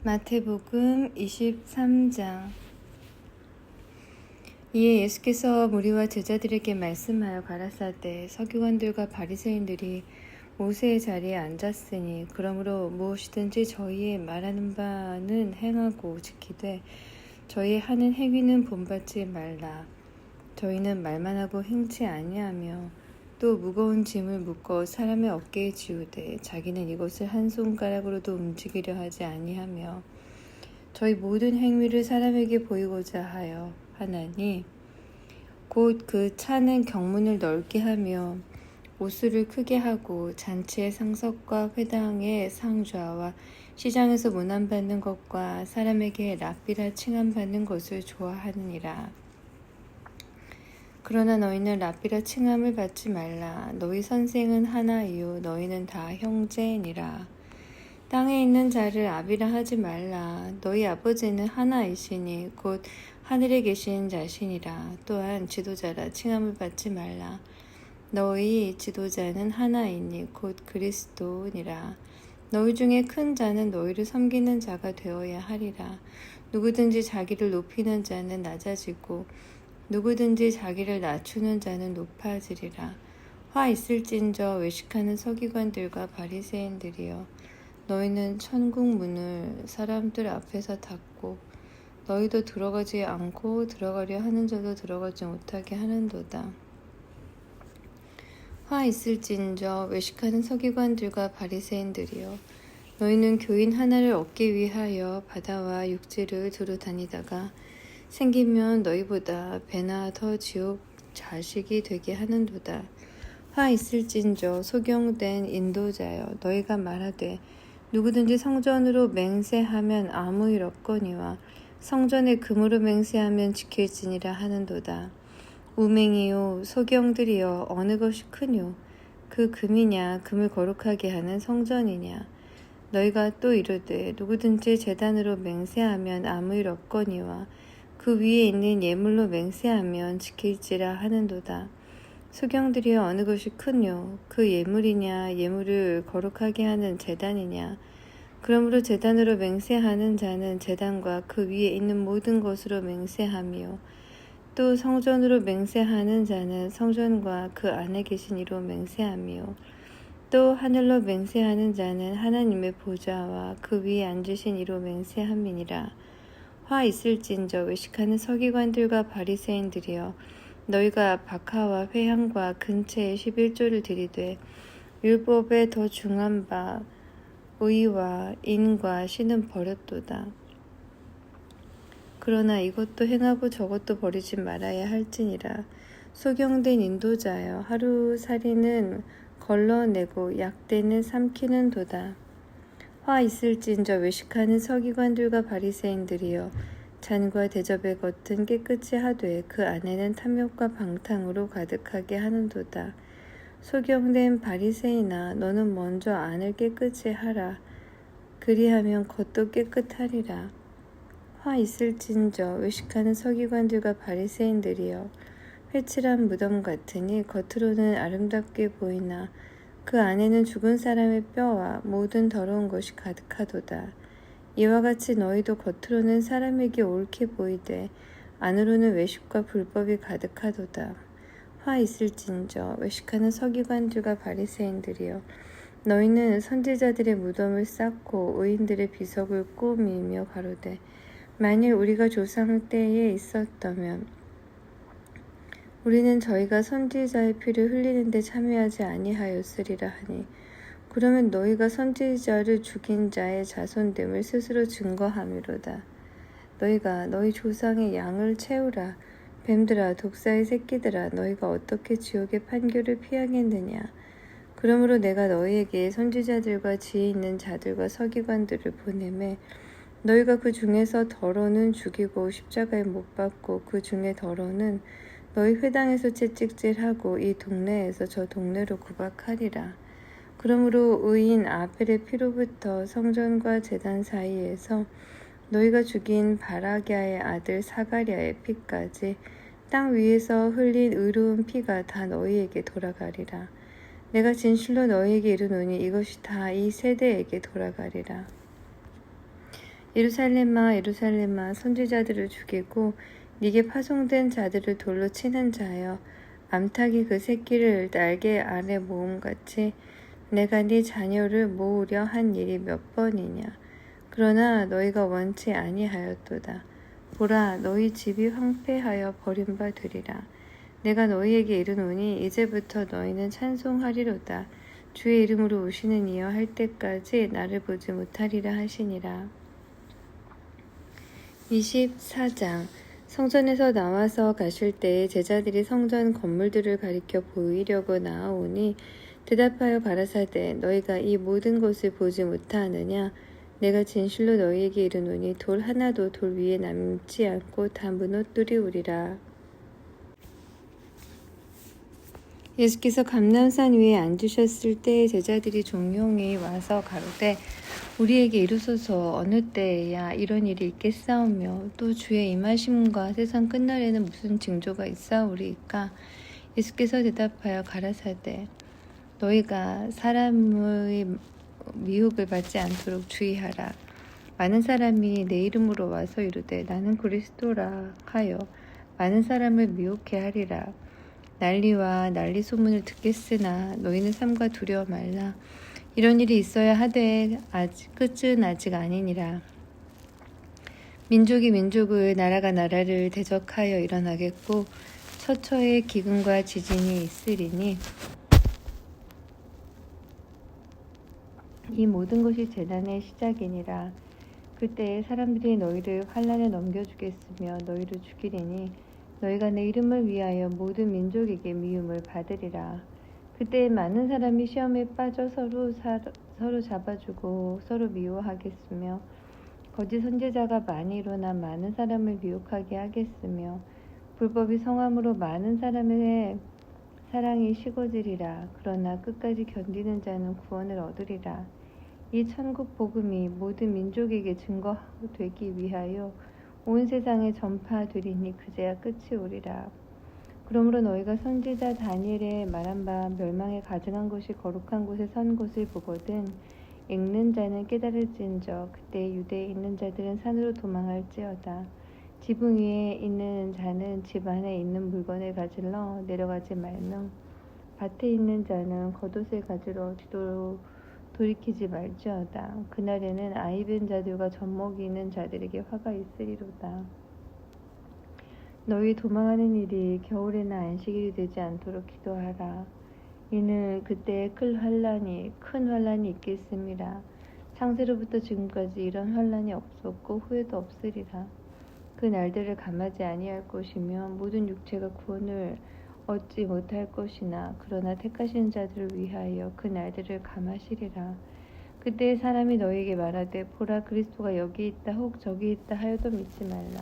마태복음 23장. 이에 예수께서 무리와 제자들에게 말씀하여 가라사대, 서기관들과 바리새인들이 모세의 자리에 앉았으니 그러므로 무엇이든지 저희의 말하는 바는 행하고 지키되 저희 하는 행위는 본받지 말라. 저희는 말만 하고 행치 아니하며 또 무거운 짐을 묶어 사람의 어깨에 지우되 자기는 이것을 한 손가락으로도 움직이려 하지 아니하며 저희 모든 행위를 사람에게 보이고자 하나니 곧 그 차는 경문을 넓게 하며 오수를 크게 하고 잔치의 상석과 회당의 상좌와 시장에서 문안받는 것과 사람에게 랍비라 칭함받는 것을 좋아하느니라. 그러나 너희는 랍비라 칭함을 받지 말라. 너희 선생은 하나이요 너희는 다 형제니라. 땅에 있는 자를 아비라 하지 말라. 너희 아버지는 하나이시니 곧 하늘에 계신 자신이라. 또한 지도자라 칭함을 받지 말라. 너희 지도자는 하나이니 곧 그리스도니라. 너희 중에 큰 자는 너희를 섬기는 자가 되어야 하리라. 누구든지 자기를 높이는 자는 낮아지고 누구든지 자기를 낮추는 자는 높아지리라. 화 있을진저 외식하는 서기관들과 바리새인들이여, 너희는 천국 문을 사람들 앞에서 닫고 너희도 들어가지 않고 들어가려 하는 자도 들어가지 못하게 하는도다. 화 있을진저 외식하는 서기관들과 바리새인들이여, 너희는 교인 하나를 얻기 위하여 바다와 육지를 두루 다니다가 생기면 너희보다 배나 더 지옥 자식이 되게 하는도다. 화 있을진저 소경된 인도자여, 너희가 말하되 누구든지 성전으로 맹세하면 아무 일 없거니와 성전에 금으로 맹세하면 지킬지니라 하는도다. 우맹이요 소경들이여, 어느 것이 크뇨? 그 금이냐, 금을 거룩하게 하는 성전이냐? 너희가 또 이르되 누구든지 제단으로 맹세하면 아무 일 없거니와 그 위에 있는 예물로 맹세하면 지킬지라 하는도다. 소경들이여, 어느 것이 크뇨? 그 예물이냐, 예물을 거룩하게 하는 제단이냐? 그러므로 제단으로 맹세하는 자는 제단과 그 위에 있는 모든 것으로 맹세하며 또 성전으로 맹세하는 자는 성전과 그 안에 계신 이로 맹세하며 또 하늘로 맹세하는 자는 하나님의 보좌와 그 위에 앉으신 이로 맹세함이니라. 화 있을진저 외식하는 서기관들과 바리새인들이여, 너희가 박하와 회향과 근체의 11조를 드리되 율법에 더 중한 바 의와 인과 신은 버렸도다. 그러나 이것도 행하고 저것도 버리지 말아야 할지니라. 소경된 인도자여, 하루살이는 걸러내고 약대는 삼키는 도다. 화 있을진저 외식하는 서기관들과 바리새인들이여, 잔과 대접의 겉은 깨끗이 하되 그 안에는 탐욕과 방탕으로 가득하게 하는도다. 소경된 바리새인아, 너는 먼저 안을 깨끗이 하라. 그리하면 겉도 깨끗하리라. 화 있을진저 외식하는 서기관들과 바리새인들이여, 회칠한 무덤 같으니 겉으로는 아름답게 보이나 그 안에는 죽은 사람의 뼈와 모든 더러운 것이 가득하도다. 이와 같이 너희도 겉으로는 사람에게 옳게 보이되 안으로는 외식과 불법이 가득하도다. 화 있을진저 외식하는 서기관들과 바리새인들이여, 너희는 선지자들의 무덤을 쌓고 의인들의 비석을 꾸미며 가로되 만일 우리가 조상 때에 있었다면 우리는 저희가 선지자의 피를 흘리는 데 참여하지 아니하였으리라 하니, 그러면 너희가 선지자를 죽인 자의 자손됨을 스스로 증거함이로다. 너희가 너희 조상의 양을 채우라. 뱀들아, 독사의 새끼들아, 너희가 어떻게 지옥의 판결을 피하겠느냐? 그러므로 내가 너희에게 선지자들과 지혜 있는 자들과 서기관들을 보내매 너희가 그 중에서 더러는 죽이고 십자가에 못 박고 그 중에 더러는 너희 회당에서 채찍질하고 이 동네에서 저 동네로 구박하리라. 그러므로 의인 아벨의 피로부터 성전과 제단 사이에서 너희가 죽인 바라기아의 아들 사가랴의 피까지 땅 위에서 흘린 의로운 피가 다 너희에게 돌아가리라. 내가 진실로 너희에게 이르노니 이것이 다 이 세대에게 돌아가리라. 예루살렘아 예루살렘아 선지자들을 죽이고 네게 파송된 자들을 돌로 치는 자여 암탉이 그 새끼를 날개 아래 모음같이 내가 네 자녀를 모으려 한 일이 몇 번이냐. 그러나 너희가 원치 아니하였도다. 보라 너희 집이 황폐하여 버림바 되리라. 내가 너희에게 이르노니 이제부터 너희는 찬송하리로다. 주의 이름으로 오시는 이여 할 때까지 나를 보지 못하리라 하시니라. 24장 성전에서 나와서 가실 때에 제자들이 성전 건물들을 가리켜 보이려고 나아오니 대답하여 가라사대 너희가 이 모든 것을 보지 못하느냐. 내가 진실로 너희에게 이르노니 돌 하나도 돌 위에 남지 않고 다 무너뜨리우리라. 예수께서 감람산 위에 앉으셨을 때 제자들이 종용이 와서 가로되 우리에게 이르소서 어느 때에야 이런 일이 있겠사오며 또 주의 임하심과 세상 끝날에는 무슨 징조가 있사오리이까. 예수께서 대답하여 가라사대 너희가 사람의 미혹을 받지 않도록 주의하라. 많은 사람이 내 이름으로 와서 이르되 나는 그리스도라 하여 많은 사람을 미혹해 하리라. 난리와 난리 소문을 듣겠으나 너희는 삼가 두려워 말라. 이런 일이 있어야 하되 끝은 아직 아니니라. 민족이 민족을 나라가 나라를 대적하여 일어나겠고 처처에 기근과 지진이 있으리니 이 모든 것이 재난의 시작이니라. 그때 사람들이 너희를 환난에 넘겨주겠으며 너희를 죽이리니 너희가 내 이름을 위하여 모든 민족에게 미움을 받으리라. 그때 많은 사람이 시험에 빠져 서로 잡아주고 서로 미워하겠으며 거짓 선지자가 많이 일어나 많은 사람을 미혹하게 하겠으며 불법이 성함으로 많은 사람의 사랑이 식어지리라. 그러나 끝까지 견디는 자는 구원을 얻으리라. 이 천국 복음이 모든 민족에게 증거되기 위하여 온 세상에 전파되리니 그제야 끝이 오리라. 그러므로 너희가 선지자 다니엘의 말한 바 멸망에 가증한 것이 거룩한 곳에 선 것을 보거든 읽는 자는 깨달을진저 그때 유대에 있는 자들은 산으로 도망할지어다. 지붕 위에 있는 자는 집 안에 있는 물건을 가지러 내려가지 말며 밭에 있는 자는 겉옷을 가지러 뒤로 돌이키지 말지어다. 그날에는 아이벤 자들과 젖먹이는 자들에게 화가 있으리로다. 너희 도망하는 일이 겨울에나 안식일이 되지 않도록 기도하라. 이는 그때에 큰 환란이 있겠음이라. 창세로부터 지금까지 이런 환란이 없었고 후에도 없으리라. 그 날들을 감하지 아니할 것이며 모든 육체가 구원을 얻지 못할 것이나 그러나 택하신 자들을 위하여 그 날들을 감하시리라. 그때 사람이 너희에게 말하되 보라 그리스도가 여기 있다 혹 저기 있다 하여도 믿지 말라.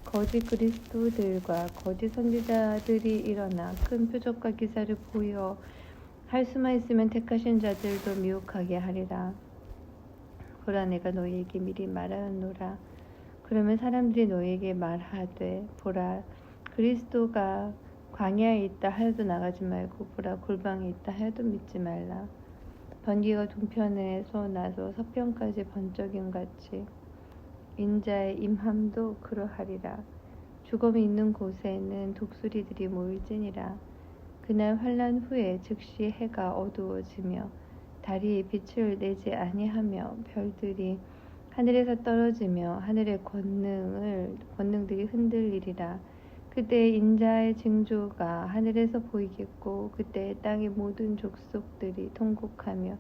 거짓 그리스도들과 거짓 선지자들이 일어나 큰 표적과 기사를 보여 할 수만 있으면 택하신 자들도 미혹하게 하리라. 보라 내가 너희에게 미리 말하였노라. 그러면 사람들이 너희에게 말하되 보라 그리스도가 광야에 있다 하여도 나가지 말고 보라 골방에 있다 하여도 믿지 말라. 번개가 동편에서 나서 서편까지 번쩍임 같이 인자의 임함도 그러하리라. 죽음이 있는 곳에는 독수리들이 모일지니라. 그날 환란 후에 즉시 해가 어두워지며 달이 빛을 내지 아니하며 별들이 하늘에서 떨어지며 하늘의 권능들이 흔들리리라. 그때 인자의 징조가 하늘에서 보이겠고 그때 땅의 모든 족속들이 통곡하며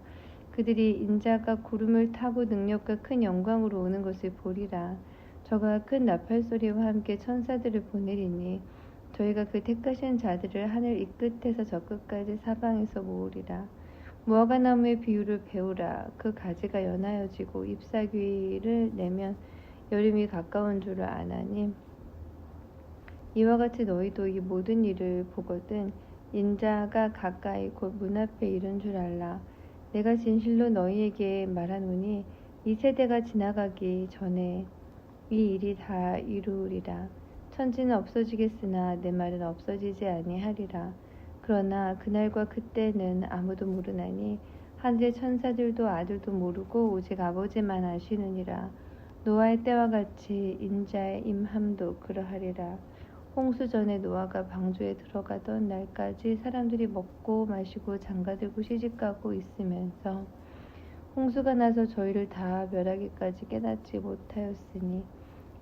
그들이 인자가 구름을 타고 능력과 큰 영광으로 오는 것을 보리라. 저가 큰 나팔 소리와 함께 천사들을 보내리니 저희가 그 택하신 자들을 하늘 이 끝에서 저 끝까지 사방에서 모으리라. 무화과 나무의 비유를 배우라. 그 가지가 연하여지고 잎사귀를 내면 여름이 가까운 줄을 아나니 이와 같이 너희도 이 모든 일을 보거든 인자가 가까이 곧 문 앞에 이른 줄 알라. 내가 진실로 너희에게 말하노니 이 세대가 지나가기 전에 이 일이 다 이루리라. 천지는 없어지겠으나 내 말은 없어지지 아니하리라. 그러나 그날과 그때는 아무도 모르나니 하늘의 천사들도 아들도 모르고 오직 아버지만 아시느니라. 노아의 때와 같이 인자의 임함도 그러하리라. 홍수 전에 노아가 방주에 들어가던 날까지 사람들이 먹고 마시고 장가들고 시집가고 있으면서 홍수가 나서 저희를 다 멸하기까지 깨닫지 못하였으니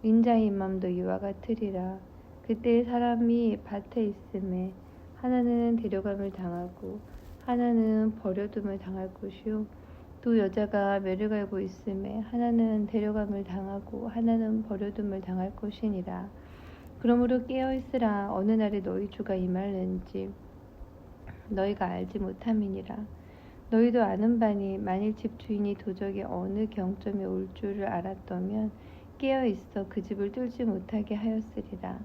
인자의 임함도 이와 같으리라. 그때 사람이 밭에 있음에 하나는 데려감을 당하고 하나는 버려둠을 당할 것이요 두 여자가 매를 갈고 있음에 하나는 데려감을 당하고 하나는 버려둠을 당할 것이니라. 그러므로 깨어 있으라. 어느 날에 너희 주가 임할는지 너희가 알지 못함이니라. 너희도 아는 바니 만일 집 주인이 도적이 어느 경점에 올 줄을 알았더면 깨어 있어 그 집을 뚫지 못하게 하였으리라.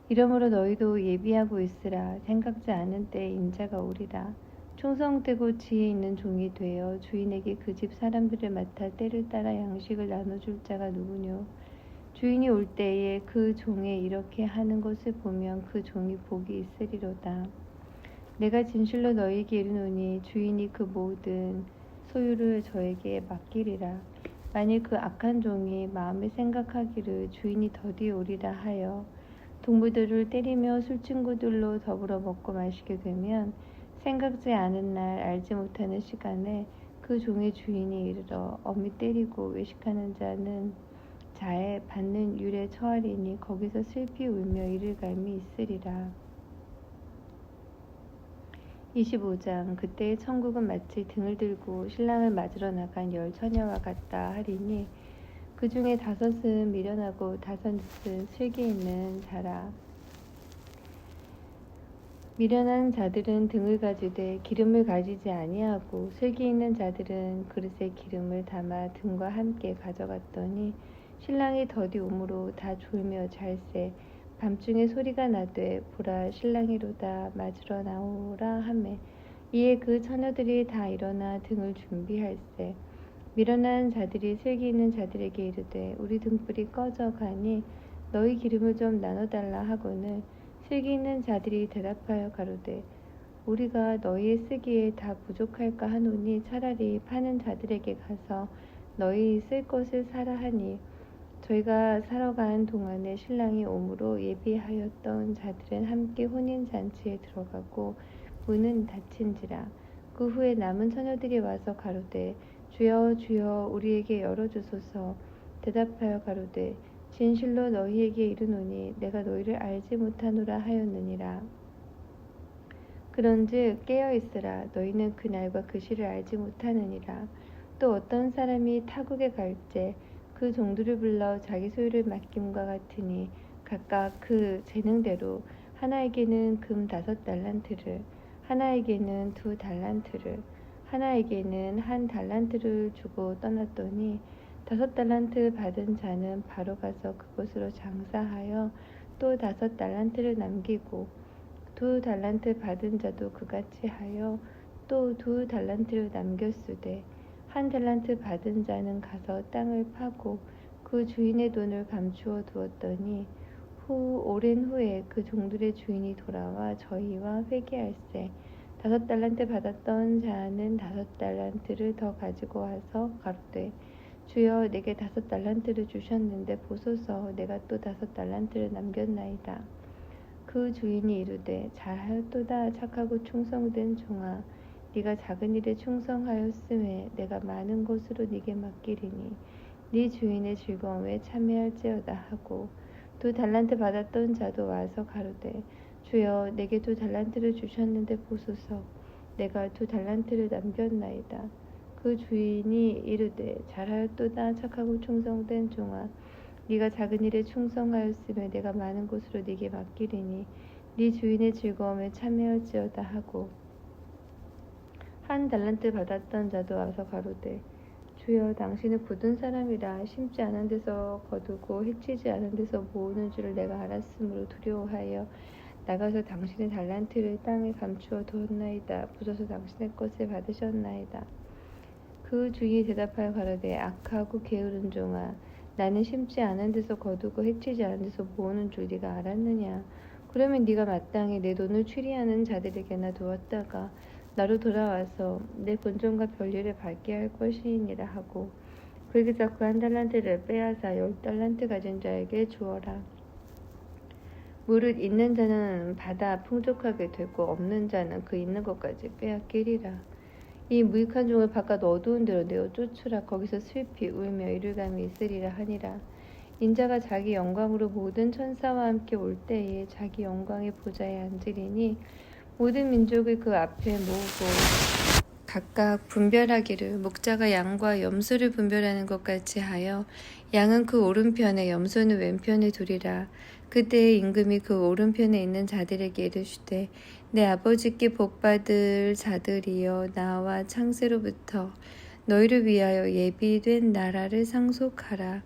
이러므로 너희도 예비하고 있으라. 생각지 않은 때에 인자가 오리라. 충성되고 지혜 있는 종이 되어 주인에게 그 집 사람들을 맡아 때를 따라 양식을 나눠줄 자가 누구뇨. 주인이 올 때에 그 종의 이렇게 하는 것을 보면 그 종이 복이 있으리로다. 내가 진실로 너희에게 이르노니 주인이 그 모든 소유를 저에게 맡기리라. 만일 그 악한 종이 마음에 생각하기를 주인이 더디 오리라 하여 동무들을 때리며 술친구들로 더불어 먹고 마시게 되면 생각지 않은 날 알지 못하는 시간에 그 종의 주인이 이르러 엄히 때리고 외식하는 자는 자에 받는 율에 처하리니 거기서 슬피 울며 이를 갈미 있으리라. 25장. 그때의 천국은 마치 등을 들고 신랑을 맞으러 나간 10처녀와 같다 하리니 그 중에 5은 미련하고 5은 슬기 있는 자라. 미련한 자들은 등을 가지되 기름을 가지지 아니하고 슬기 있는 자들은 그릇에 기름을 담아 등과 함께 가져갔더니 신랑이 더디 오므로 다 졸며 잘세. 밤중에 소리가 나되 보라 신랑이로다 맞으러 나오라 하매 이에 그 처녀들이 다 일어나 등을 준비할세. 미련한 자들이 슬기 있는 자들에게 이르되 우리 등불이 꺼져 가니 너희 기름을 좀 나눠달라 하거늘 슬기 있는 자들이 대답하여 가로되 우리가 너희의 쓰기에 다 부족할까 하노니 차라리 파는 자들에게 가서 너희 쓸 것을 사라 하니 저희가 사러 간 동안에 신랑이 오므로 예비하였던 자들은 함께 혼인잔치에 들어가고 문은 닫힌지라. 그 후에 남은 처녀들이 와서 가로되 주여 주여 우리에게 열어주소서. 대답하여 가로되 진실로 너희에게 이르노니 내가 너희를 알지 못하노라 하였느니라. 그런즉 깨어 있으라. 너희는 그 날과 그 시를 알지 못하느니라. 또 어떤 사람이 타국에 갈제 그 종들을 불러 자기 소유를 맡김과 같으니 각각 그 재능대로 하나에게는 금 5달란트를 하나에게는 2달란트를 하나에게는 1달란트를 주고 떠났더니 5달란트 받은 자는 바로 가서 그곳으로 장사하여 또 5달란트를 남기고 2달란트 받은 자도 그같이 하여 또 2달란트를 남겼으되 1달란트 받은 자는 가서 땅을 파고 그 주인의 돈을 감추어 두었더니 오랜 후에 그 종들의 주인이 돌아와 저희와 회개할세. 5달란트 받았던 자는 5달란트를 더 가지고 와서 가로되 주여 내게 5달란트를 주셨는데 보소서 내가 또 5달란트를 남겼나이다. 그 주인이 이르되 잘하였도다 착하고 충성된 종아 네가 작은 일에 충성하였음에 내가 많은 것으로 네게 맡기리니 네 주인의 즐거움에 참여할지어다 하고 2달란트 받았던 자도 와서 가로되 주여 내게 2달란트를 주셨는데 보소서 내가 2달란트를 남겼나이다. 그 주인이 이르되 잘하였도다 착하고 충성된 종아 네가 작은 일에 충성하였으며 내가 많은 것으로 네게 맡기리니 네 주인의 즐거움에 참여할지어다 하고 1달란트 받았던 자도 와서 가로되 주여 당신은 굳은 사람이라 심지 않은 데서 거두고 해치지 않은 데서 모으는 줄을 내가 알았으므로 두려워하여 나가서 당신의 달란트를 땅에 감추어 두었나이다. 부숴서 당신의 것을 받으셨나이다. 그 주인이 대답하여 가로되 악하고 게으른 종아 나는 심지 않은 데서 거두고 해치지 않은 데서 모으는 줄 네가 알았느냐. 그러면 네가 마땅히 내 돈을 추리하는 자들에게나 두었다가 나로 돌아와서 내 본전과 별일을 받게 할 것이니라 하고 그러기서 그 1달란트를 빼앗아 10달란트 가진 자에게 주어라. 무릇 있는 자는 받아 풍족하게 되고 없는 자는 그 있는 것까지 빼앗기리라. 이 무익한 종을 바깥 어두운 데로 내어 쫓으라. 거기서 슬피 울며 이를감이 있으리라 하니라. 인자가 자기 영광으로 모든 천사와 함께 올 때에 자기 영광의 보좌에 앉으리니 모든 민족을 그 앞에 모으고 각각 분별하기를 목자가 양과 염소를 분별하는 것 같이 하여 양은 그 오른편에 염소는 왼편에 두리라. 그때의 임금이 그 오른편에 있는 자들에게 이르시되 내 아버지께 복받을 자들이여 나와 창세로부터 너희를 위하여 예비된 나라를 상속하라.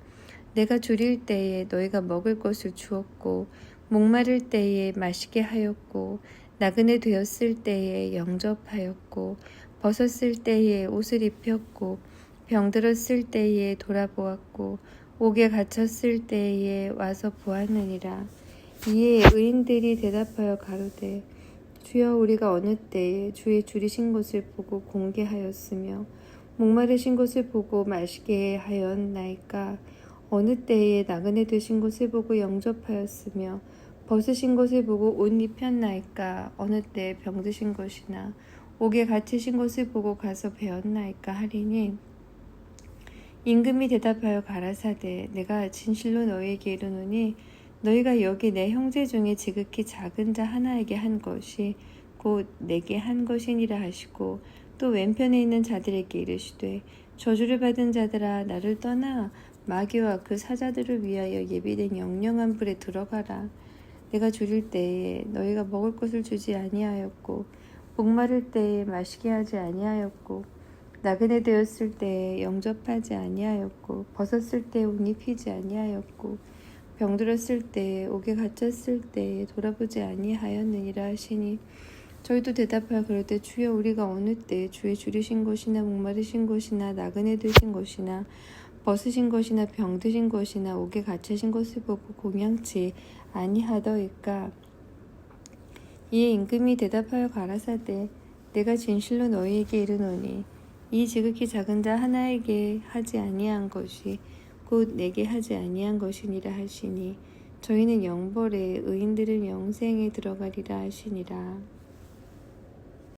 내가 줄일 때에 너희가 먹을 것을 주었고 목마를 때에 마시게 하였고 나그네 되었을 때에 영접하였고 벗었을 때에 옷을 입혔고 병들었을 때에 돌아보았고 옥에 갇혔을 때에 와서 보았느니라. 이에 의인들이 대답하여 가로되 주여 우리가 어느 때에 주의 줄이신 것을 보고 공개하였으며 목마르신 것을 보고 마시게 하였나이까. 어느 때에 나그네 되신 것을 보고 영접하였으며 벗으신 것을 보고 옷 입혔나이까. 어느 때에 병드신 것이나 옥에 갇히신 것을 보고 가서 배웠나이까 하리니 임금이 대답하여 가라사대 내가 진실로 너희에게 이르노니 너희가 여기 내 형제 중에 지극히 작은 자 하나에게 한 것이 곧 내게 한 것이니라 하시고 또 왼편에 있는 자들에게 이르시되 저주를 받은 자들아 나를 떠나 마귀와 그 사자들을 위하여 예비된 영영한 불에 들어가라. 내가 줄일 때에 너희가 먹을 것을 주지 아니하였고 목마를 때에 마시게 하지 아니하였고 나그네 되었을 때에 영접하지 아니하였고 벗었을 때에 옷 입히지 아니하였고 병들었을 때에 옥에 갇혔을 때에 돌아보지 아니하였느니라 하시니 저희도 대답하여 그럴 주여 우리가 어느 때에 주의 줄이신 것이나 목마르신 것이나 나그네 되신 것이나 벗으신 것이나 병드신 것이나 옥에 갇히신 것을 보고 공양치 아니하더이까. 이에 임금이 대답하여 가라사대 내가 진실로 너희에게 이르노니 이 지극히 작은 자 하나에게 하지 아니한 것이 곧 내게 하지 아니한 것이니라 하시니 저희는 영벌에 의인들은 영생에 들어가리라 하시니라.